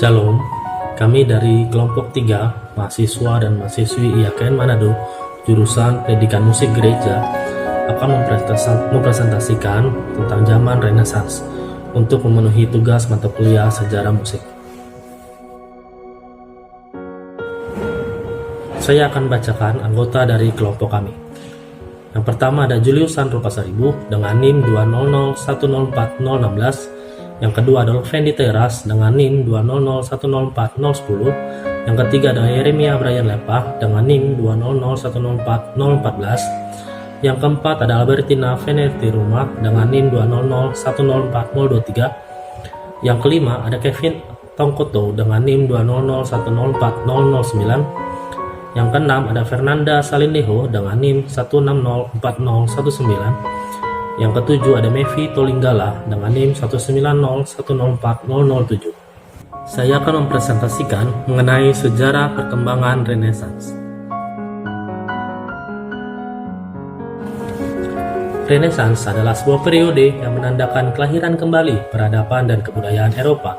Shalom, kami dari kelompok 3, mahasiswa dan mahasiswi IAKN Manado, jurusan Pendidikan Musik Gereja, akan mempresentasikan tentang zaman Renaissance untuk memenuhi tugas mata kuliah sejarah musik. Saya akan bacakan anggota dari kelompok kami. Yang pertama ada Julius Sandro Pasaribu dengan NIM 200104016. Yang kedua adalah Fendi Teras dengan NIM 200104010. Yang ketiga adalah Yeremia Brian Lepah dengan NIM 200104014. Yang keempat adalah Albertina Venerti Rumah dengan NIM 200104023. Yang kelima ada Kevin Tongkoto dengan NIM 200104009. Yang keenam ada Fernanda Salindeho dengan NIM 1604019. Yang ketujuh ada Mevi Tolinggala dengan NIM 190104007. Saya akan mempresentasikan mengenai sejarah perkembangan Renaissance. Renaissance adalah sebuah periode yang menandakan kelahiran kembali peradaban dan kebudayaan Eropa.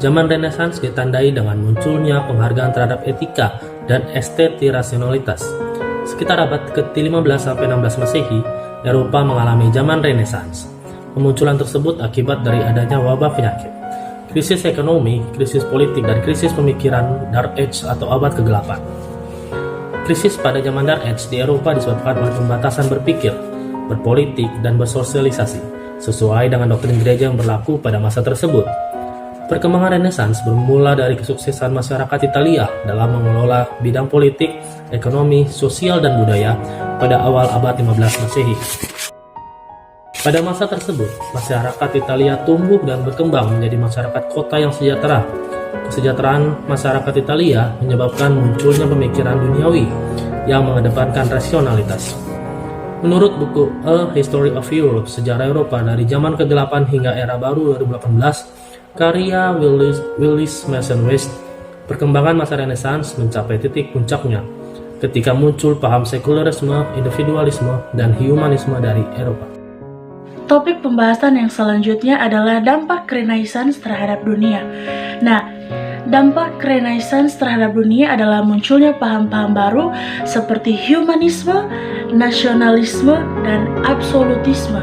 Zaman Renaissance ditandai dengan munculnya penghargaan terhadap etika dan estetik rasionalitas. Sekitar abad ke-15-16 Masehi, Eropa mengalami zaman Renaissance. Kemunculan tersebut akibat dari adanya wabah penyakit, krisis ekonomi, krisis politik, dan krisis pemikiran Dark Age atau abad kegelapan. Krisis pada zaman Dark Age di Eropa disebabkan oleh pembatasan berpikir, berpolitik, dan bersosialisasi, sesuai dengan doktrin gereja yang berlaku pada masa tersebut. Perkembangan Renaissance bermula dari kesuksesan masyarakat Italia dalam mengelola bidang politik, ekonomi, sosial, dan budaya pada awal abad 15 Masehi. Pada masa tersebut, masyarakat Italia tumbuh dan berkembang menjadi masyarakat kota yang sejahtera. Kesejahteraan masyarakat Italia menyebabkan munculnya pemikiran duniawi yang mengedepankan rasionalitas. Menurut buku A History of Europe, Sejarah Eropa dari Zaman Kegelapan hingga Era Baru 2018, karya Willis Mason West, perkembangan masa Renaissance mencapai titik puncaknya ketika muncul paham sekularisme, individualisme, dan humanisme dari Eropa. Topik pembahasan yang selanjutnya adalah dampak Renaissance terhadap dunia. Nah, dampak Renaissance terhadap dunia adalah munculnya paham-paham baru seperti humanisme, nasionalisme, dan absolutisme.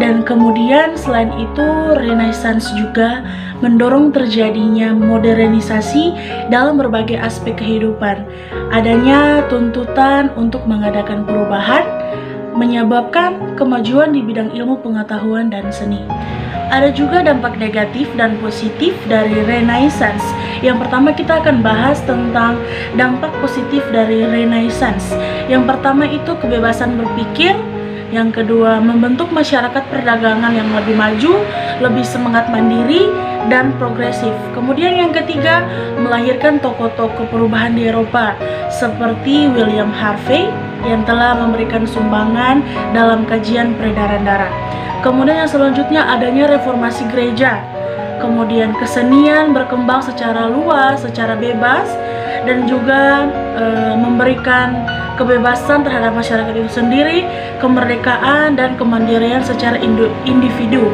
Dan kemudian selain itu, Renaissance juga mendorong terjadinya modernisasi dalam berbagai aspek kehidupan. Adanya tuntutan untuk mengadakan perubahan, menyebabkan kemajuan di bidang ilmu pengetahuan dan seni. Ada juga dampak negatif dan positif dari Renaissance. Yang pertama kita akan bahas tentang dampak positif dari Renaissance. Yang pertama itu kebebasan berpikir. Yang kedua, membentuk masyarakat perdagangan yang lebih maju, lebih semangat mandiri, dan progresif. Kemudian yang ketiga, melahirkan tokoh-tokoh perubahan di Eropa, seperti William Harvey, yang telah memberikan sumbangan dalam kajian peredaran darah. Kemudian yang selanjutnya adanya reformasi gereja. Kemudian kesenian berkembang secara luas, secara bebas, dan juga memberikan kebebasan terhadap masyarakat itu sendiri, kemerdekaan dan kemandirian secara individu.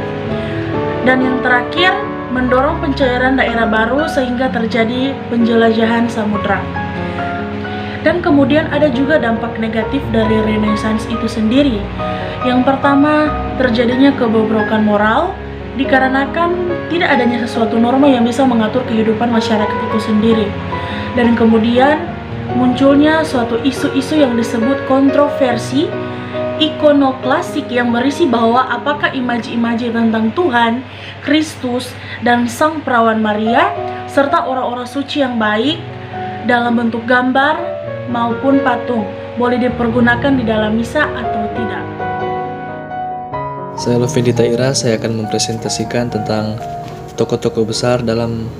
Dan yang terakhir, mendorong pencairan daerah baru sehingga terjadi penjelajahan samudra. Dan kemudian ada juga dampak negatif dari Renaissance itu sendiri. Yang pertama, terjadinya kebobrokan moral dikarenakan tidak adanya sesuatu norma yang bisa mengatur kehidupan masyarakat itu sendiri. Dan kemudian munculnya suatu isu-isu yang disebut kontroversi ikonoklastik yang berisi bahwa apakah imaji-imaji tentang Tuhan, Kristus, dan Sang Perawan Maria, serta orang-orang suci yang baik dalam bentuk gambar maupun patung boleh dipergunakan di dalam misa atau tidak. Saya Lovedi Taira, saya akan mempresentasikan tentang tokoh-tokoh besar dalam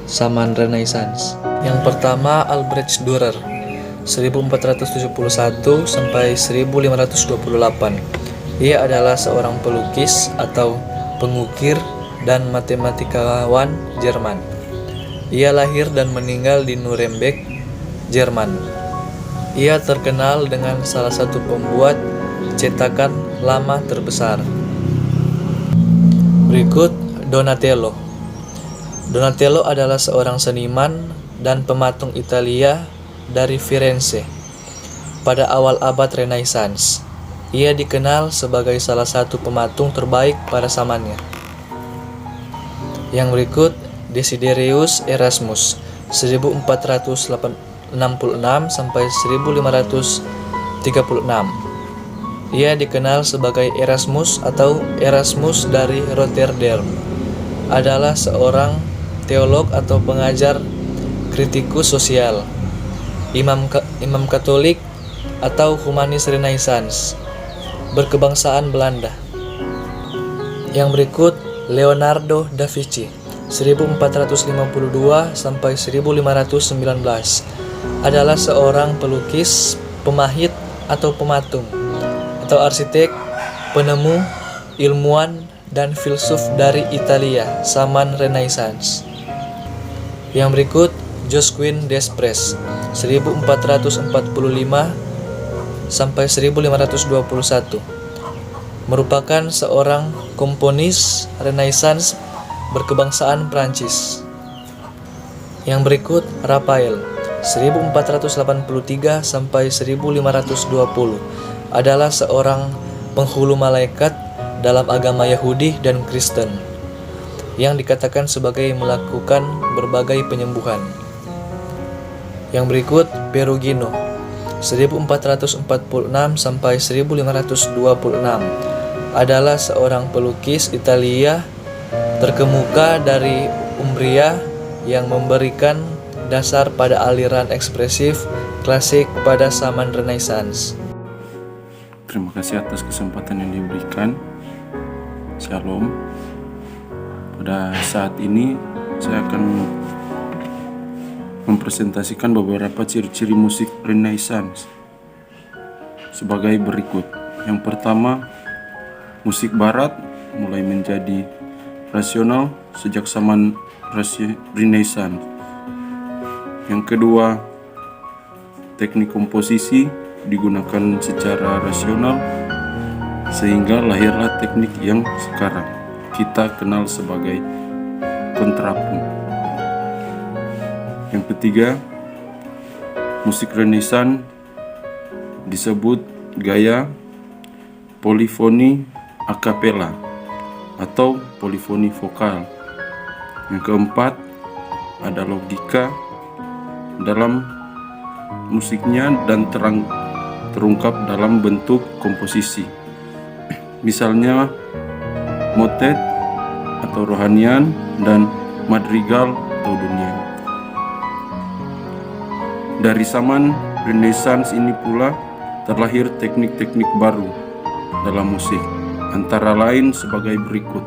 zaman Renaissance. Yang pertama, Albrecht Dürer, 1471 sampai 1528. Ia adalah seorang pelukis atau pengukir dan matematikawan Jerman. Ia lahir dan meninggal di Nuremberg, Jerman. Ia terkenal dengan salah satu pembuat cetakan lama terbesar. Berikut Donatello. Donatello adalah seorang seniman dan pematung Italia dari Firenze pada awal abad Renaissance. Ia dikenal sebagai salah satu pematung terbaik pada zamannya. Yang berikut, Desiderius Erasmus 1466 sampai 1536. Ia dikenal sebagai Erasmus atau Erasmus dari Rotterdam. Adalah seorang teolog atau pengajar, kritikus sosial, imam Katolik atau humanis Renaissance, berkebangsaan Belanda. Yang berikut, Leonardo da Vinci 1452 sampai 1519 adalah seorang pelukis, pemahit atau pematung atau arsitek, penemu, ilmuwan dan filsuf dari Italia zaman Renaissance. Yang berikut, Josquin des Prez 1445 sampai 1521 merupakan seorang komponis Renaissance berkebangsaan Prancis. Yang berikut, Raphael 1483 sampai 1520 adalah seorang penghulu malaikat dalam agama Yahudi dan Kristen yang dikatakan sebagai melakukan berbagai penyembuhan. Yang berikut, Perugino 1446 sampai 1526 adalah seorang pelukis Italia terkemuka dari Umbria yang memberikan dasar pada aliran ekspresif klasik pada zaman Renaissance. Terima kasih atas kesempatan yang diberikan. Shalom. Pada saat ini saya akan mempresentasikan beberapa ciri-ciri musik Renaissance sebagai berikut. Yang pertama, musik barat mulai menjadi rasional sejak zaman Renaissance. Yang kedua, teknik komposisi digunakan secara rasional sehingga lahirlah teknik yang sekarang kita kenal sebagai kontrapunkt. Yang ketiga, musik Renaissance disebut gaya polifoni a cappella atau polifoni vokal. Yang keempat, ada logika dalam musiknya dan terungkap dalam bentuk komposisi. Misalnya motet atau rohanian dan madrigal atau dunia. Dari zaman Renaissance ini pula terlahir teknik-teknik baru dalam musik, antara lain sebagai berikut.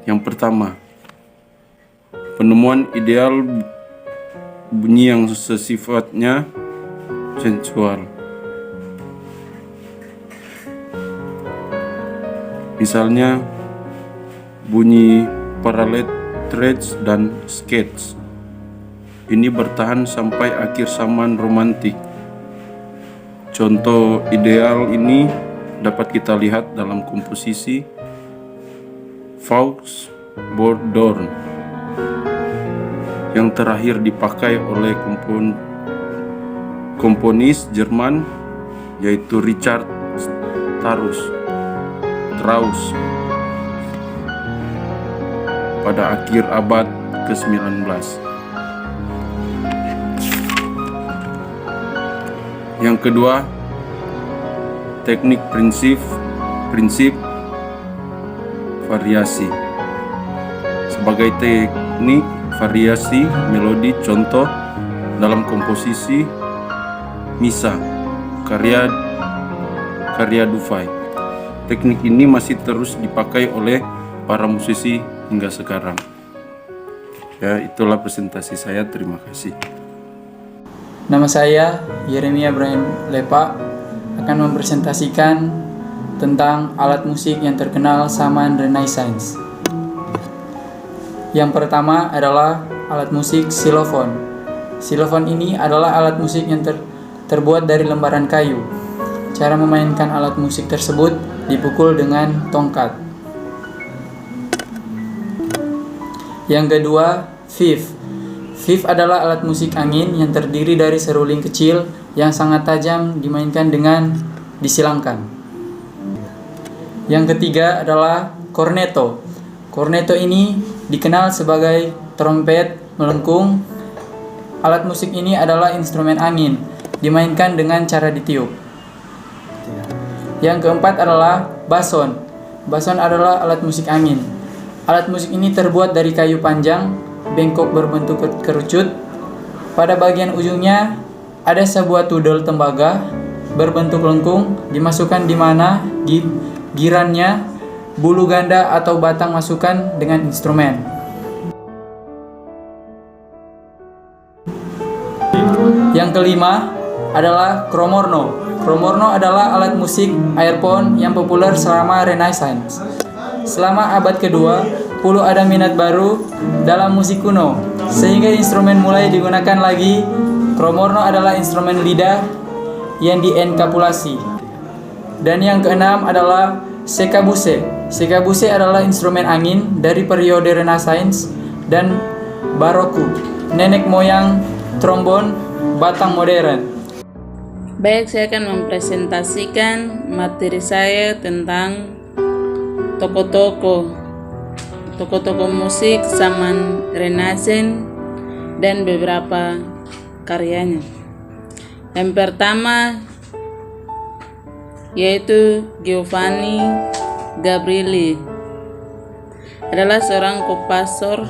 Yang pertama, penemuan ideal bunyi yang sifatnya sensual. Misalnya bunyi parallel threads dan sketch. Ini bertahan sampai akhir zaman romantik. Contoh ideal ini dapat kita lihat dalam komposisi Faux Bordorn yang terakhir dipakai oleh komponis Jerman yaitu Richard Strauss pada akhir abad ke-19. Yang kedua, teknik prinsip variasi. Sebagai teknik variasi melodi, contoh dalam komposisi Misa karya Dufay. Teknik ini masih terus dipakai oleh para musisi hingga sekarang. Ya, itulah presentasi saya. Terima kasih. Nama saya Yeremia Brian Lepa akan mempresentasikan tentang alat musik yang terkenal zaman Renaissance. Yang pertama adalah alat musik xylophone. Xylophone ini adalah alat musik yang terbuat dari lembaran kayu. Cara memainkan alat musik tersebut dipukul dengan tongkat. Yang kedua, fife. Fife adalah alat musik angin yang terdiri dari seruling kecil yang sangat tajam dimainkan dengan disilangkan. Yang ketiga adalah corneto. Corneto ini dikenal sebagai trompet melengkung. Alat musik ini adalah instrumen angin, dimainkan dengan cara ditiup. Yang keempat adalah bason. Bason adalah alat musik angin. Alat musik ini terbuat dari kayu panjang, bengkok berbentuk kerucut. Pada bagian ujungnya ada sebuah tudel tembaga berbentuk lengkung, dimasukkan di mana girannya, bulu ganda atau batang masukkan dengan instrumen. Yang kelima adalah cromorno. Cromorno adalah alat musik airphone yang populer selama Renaissance. Selama abad kedua, ada minat baru dalam musik kuno, sehingga instrumen mulai digunakan lagi. Cromorno adalah instrumen lidah yang dienkapsulasi. Dan yang keenam adalah sekabuse. Sekabuse adalah instrumen angin dari periode Renaissance dan Baroque, nenek moyang trombon batang modern. Baik, saya akan mempresentasikan materi saya tentang tokoh-tokoh musik zaman Renaissance dan beberapa karyanya. Yang pertama yaitu Giovanni Gabrieli, adalah seorang komposer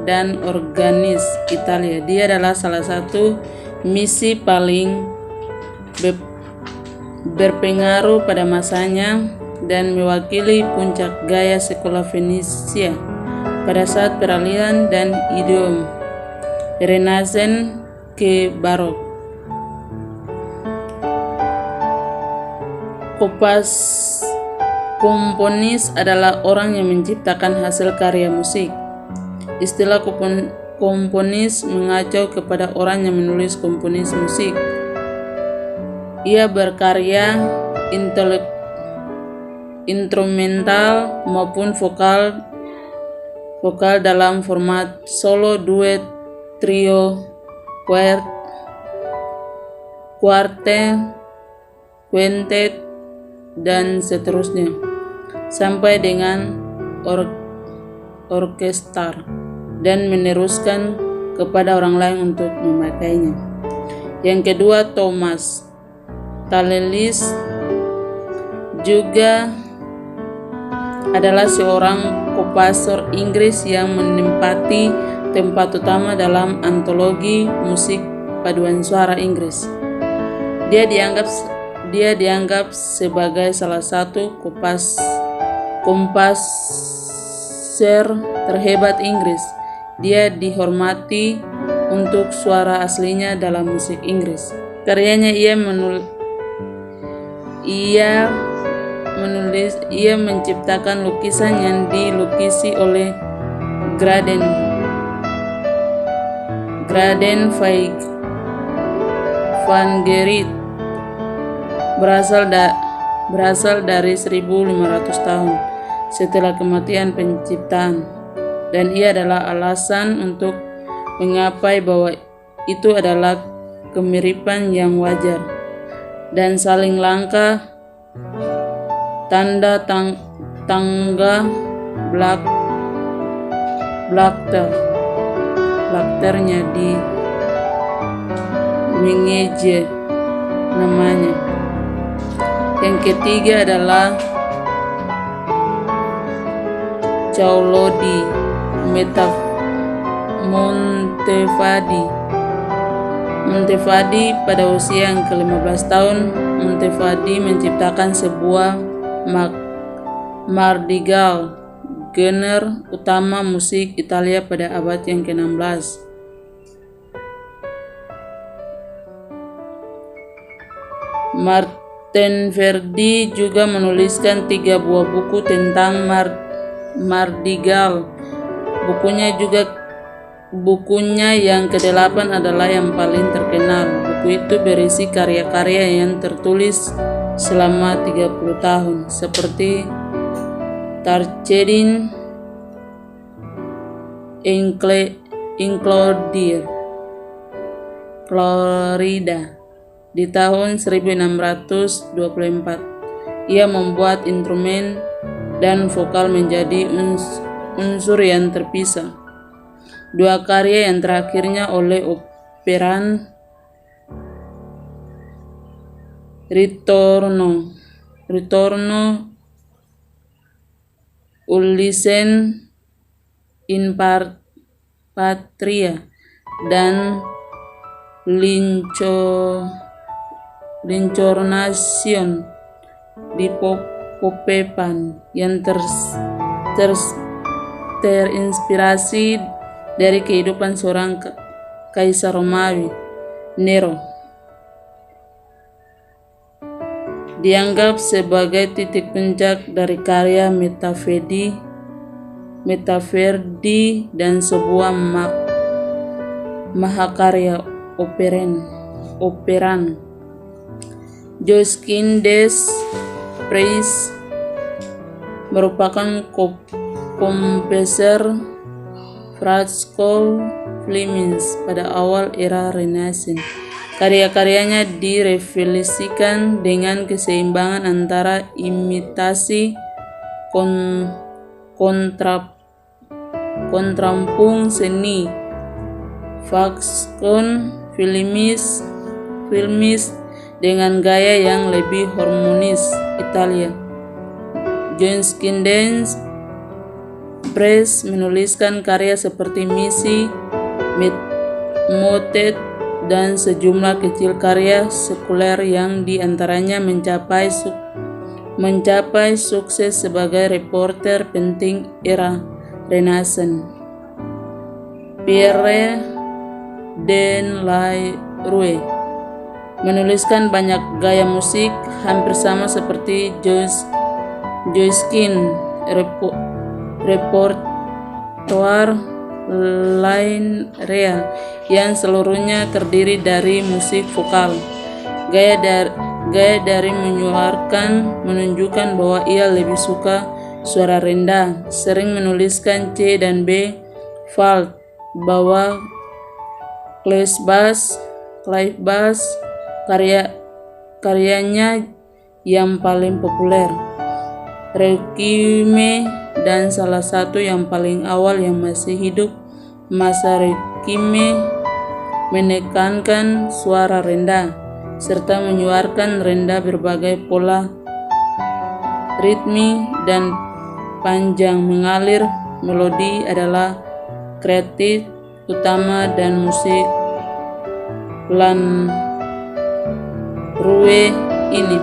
dan organis Italia. Dia adalah salah satu misi paling berpengaruh pada masanya dan mewakili puncak gaya sekolah Venesia pada saat peralihan dan idiom Renaissance ke Barok. Komponis adalah orang yang menciptakan hasil karya musik. Istilah komponis mengacu kepada orang yang menulis komponis musik. Ia berkarya instrumental maupun vokal dalam format solo, duet, trio, quartet, quintet, dan seterusnya, sampai dengan orkestra, dan meneruskan kepada orang lain untuk memakainya. Yang kedua, Thomas Tallis juga adalah seorang komposer Inggris yang menempati tempat utama dalam antologi musik paduan suara Inggris. Dia dianggap sebagai salah satu komposer terhebat Inggris. Dia dihormati untuk suara aslinya dalam musik Inggris. Karyanya ia menciptakan lukisan yang dilukisi oleh Graden van Geriet berasal dari 1500 tahun setelah kematian penciptaan, dan ia adalah alasan untuk mengapa bahwa itu adalah kemiripan yang wajar dan saling langka. Tanda tangga blakternya di mengeje namanya. Yang ketiga adalah Caulodi Monteverdi pada usia yang ke-15 tahun, Monteverdi menciptakan sebuah Mardigal, genre utama musik Italia pada abad yang ke-16. Monteverdi juga menuliskan 3 buah buku tentang Mardigal. Bukunya yang ke-8 adalah yang paling terkenal. Buku itu berisi karya-karya yang tertulis selama 30 tahun, seperti Tarcedin, Inclodir, Florida. Di tahun 1624, ia membuat instrumen dan vokal menjadi unsur yang terpisah. Dua karya yang terakhirnya oleh operan Ritorno Ulysses in Patria dan L'incarnation di Popepan yang terinspirasi dari kehidupan seorang kaisar Romawi, Nero. Dianggap sebagai titik puncak dari karya Monteverdi dan sebuah mahakarya operan. Joaquin des Prez merupakan komposer Francois Flemings pada awal era Renaissance. Karya-karyanya direfleksikan dengan keseimbangan antara imitasi, kontrapunkt seni, Vakskon filmis dengan gaya yang lebih harmonis Italia. Joaquin des Prez menuliskan karya seperti Misi, Motet, dan sejumlah kecil karya sekuler yang diantaranya mencapai sukses sebagai reporter penting era Renaissance. Pierre Delarue menuliskan banyak gaya musik hampir sama seperti Joaquin. Repertoire lain real yang seluruhnya terdiri dari musik vokal. Gaya dari menyuarakan menunjukkan bahwa ia lebih suka suara rendah, sering menuliskan C dan B flat, bawah, clave bass, karyanya yang paling populer, Requiem, dan salah satu yang paling awal yang masih hidup, masa Requiem, menekankan suara rendah serta menyuarakan rendah berbagai pola ritmi dan panjang mengalir. Melodi adalah kreatif utama dan musik Lanrue ini.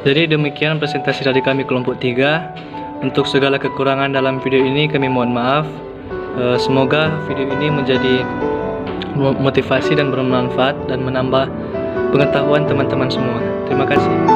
Jadi demikian presentasi dari kami kelompok 3. Untuk segala kekurangan dalam video ini kami mohon maaf. Semoga video ini menjadi motivasi dan bermanfaat dan menambah pengetahuan teman-teman semua. Terima kasih.